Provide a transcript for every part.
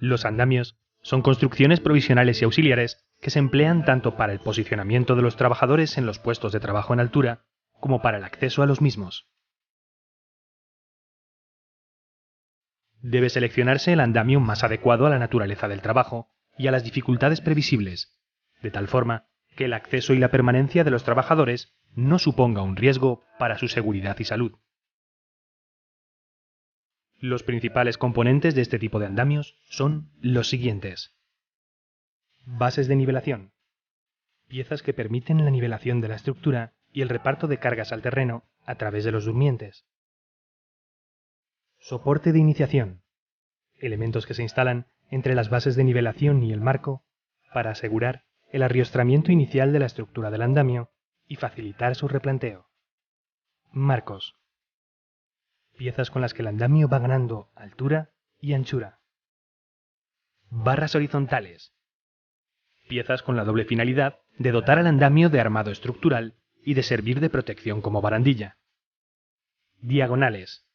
Los andamios son construcciones provisionales y auxiliares que se emplean tanto para el posicionamiento de los trabajadores en los puestos de trabajo en altura como para el acceso a los mismos. Debe seleccionarse el andamio más adecuado a la naturaleza del trabajo y a las dificultades previsibles, de tal forma que el acceso y la permanencia de los trabajadores no suponga un riesgo para su seguridad y salud. Los principales componentes de este tipo de andamios son los siguientes. Bases de nivelación. Piezas que permiten la nivelación de la estructura y el reparto de cargas al terreno a través de los durmientes. Soporte de iniciación. Elementos que se instalan entre las bases de nivelación y el marco para asegurar el arriostramiento inicial de la estructura del andamio y facilitar su replanteo. Marcos. Piezas con las que el andamio va ganando altura y anchura. Barras horizontales. Piezas con la doble finalidad de dotar al andamio de armado estructural y de servir de protección como barandilla. Diagonales.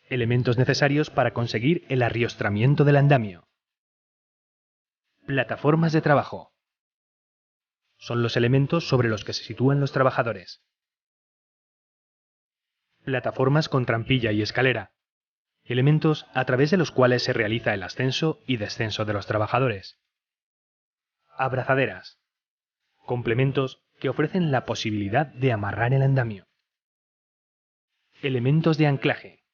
Elementos necesarios para conseguir el arriostramiento del andamio. Plataformas de trabajo. Son los elementos sobre los que se sitúan los trabajadores. Plataformas con trampilla y escalera. Elementos a través de los cuales se realiza el ascenso y descenso de los trabajadores. Abrazaderas. Complementos que ofrecen la posibilidad de amarrar el andamio. Elementos de anclaje.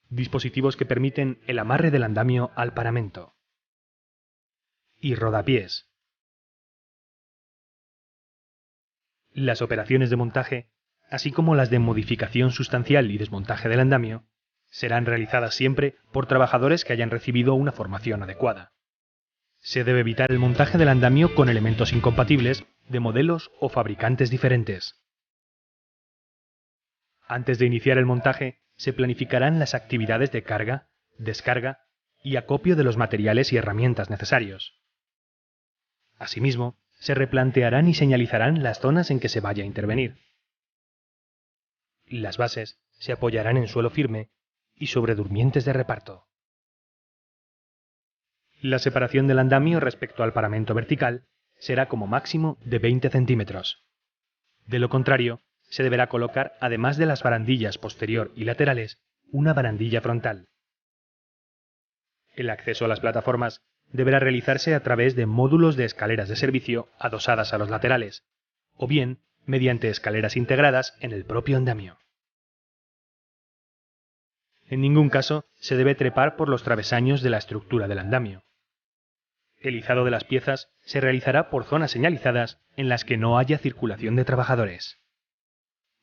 Dispositivos que permiten el amarre del andamio al paramento. Y rodapiés. Las operaciones de montaje, así como las de modificación sustancial y desmontaje del andamio, serán realizadas siempre por trabajadores que hayan recibido una formación adecuada. Se debe evitar el montaje del andamio con elementos incompatibles de modelos o fabricantes diferentes. Antes de iniciar el montaje, se planificarán las actividades de carga, descarga y acopio de los materiales y herramientas necesarios. Asimismo, se replantearán y señalizarán las zonas en que se vaya a intervenir. Las bases se apoyarán en suelo firme y sobre durmientes de reparto. La separación del andamio respecto al paramento vertical será como máximo de 20 centímetros. De lo contrario, se deberá colocar, además de las barandillas posterior y laterales, una barandilla frontal. El acceso a las plataformas deberá realizarse a través de módulos de escaleras de servicio adosadas a los laterales, o bien mediante escaleras integradas en el propio andamio. En ningún caso se debe trepar por los travesaños de la estructura del andamio. El izado de las piezas se realizará por zonas señalizadas en las que no haya circulación de trabajadores.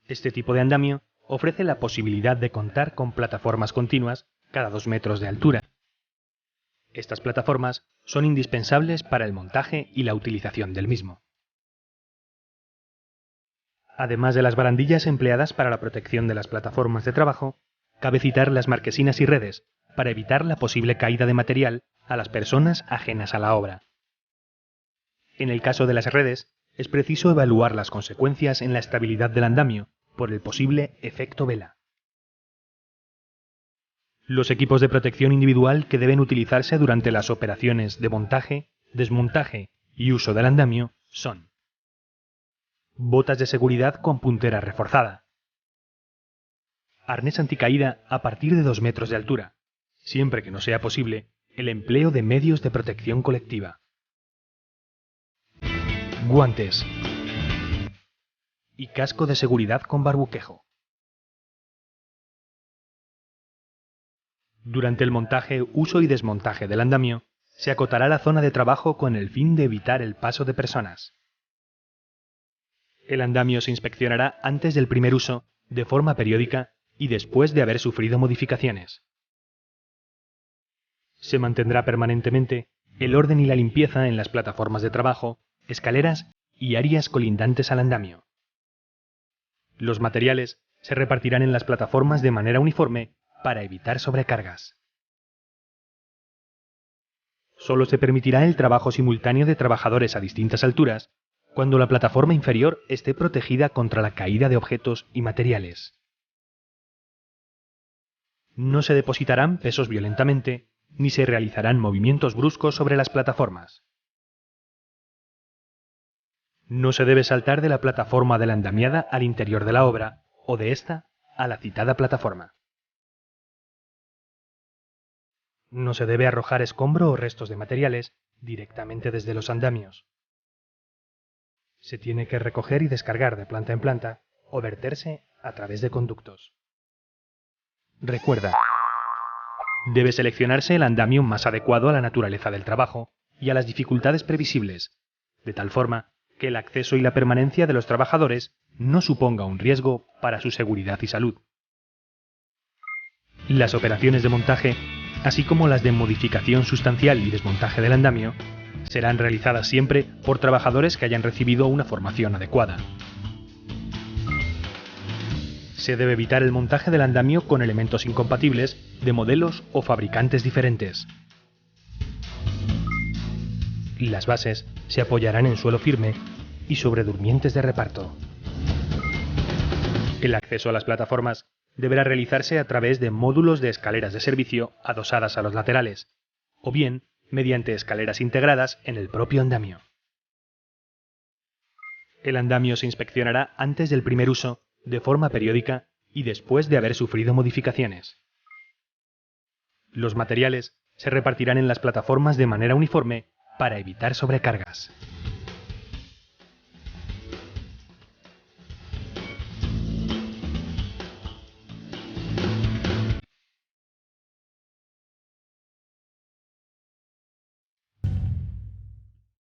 Este tipo de andamio ofrece la posibilidad de contar con plataformas continuas cada 2 metros de altura. Estas plataformas son indispensables para el montaje y la utilización del mismo. Además de las barandillas empleadas para la protección de las plataformas de trabajo, cabe citar las marquesinas y redes para evitar la posible caída de material a las personas ajenas a la obra. En el caso de las redes, es preciso evaluar las consecuencias en la estabilidad del andamio por el posible efecto vela. Los equipos de protección individual que deben utilizarse durante las operaciones de montaje, desmontaje y uso del andamio son: botas de seguridad con puntera reforzada, arnés anticaída a partir de 2 metros de altura, siempre que no sea posible el empleo de medios de protección colectiva, guantes y casco de seguridad con barbuquejo. Durante el montaje, uso y desmontaje del andamio, se acotará la zona de trabajo con el fin de evitar el paso de personas. El andamio se inspeccionará antes del primer uso, de forma periódica y después de haber sufrido modificaciones. Se mantendrá permanentemente el orden y la limpieza en las plataformas de trabajo, escaleras y áreas colindantes al andamio. Los materiales se repartirán en las plataformas de manera uniforme para evitar sobrecargas. Solo se permitirá el trabajo simultáneo de trabajadores a distintas alturas cuando la plataforma inferior esté protegida contra la caída de objetos y materiales. No se depositarán pesos violentamente ni se realizarán movimientos bruscos sobre las plataformas. No se debe saltar de la plataforma de la andamiada al interior de la obra o de ésta a la citada plataforma. No se debe arrojar escombro o restos de materiales directamente desde los andamios. Se tiene que recoger y descargar de planta en planta o verterse a través de conductos. Recuerda, debe seleccionarse el andamio más adecuado a la naturaleza del trabajo y a las dificultades previsibles, de tal forma que el acceso y la permanencia de los trabajadores no suponga un riesgo para su seguridad y salud. Las operaciones de montaje, así como las de modificación sustancial y desmontaje del andamio, serán realizadas siempre por trabajadores que hayan recibido una formación adecuada. Se debe evitar el montaje del andamio con elementos incompatibles de modelos o fabricantes diferentes. Las bases se apoyarán en suelo firme y sobre durmientes de reparto. El acceso a las plataformas deberá realizarse a través de módulos de escaleras de servicio adosadas a los laterales, o bien mediante escaleras integradas en el propio andamio. El andamio se inspeccionará antes del primer uso, de forma periódica y después de haber sufrido modificaciones. Los materiales se repartirán en las plataformas de manera uniforme para evitar sobrecargas.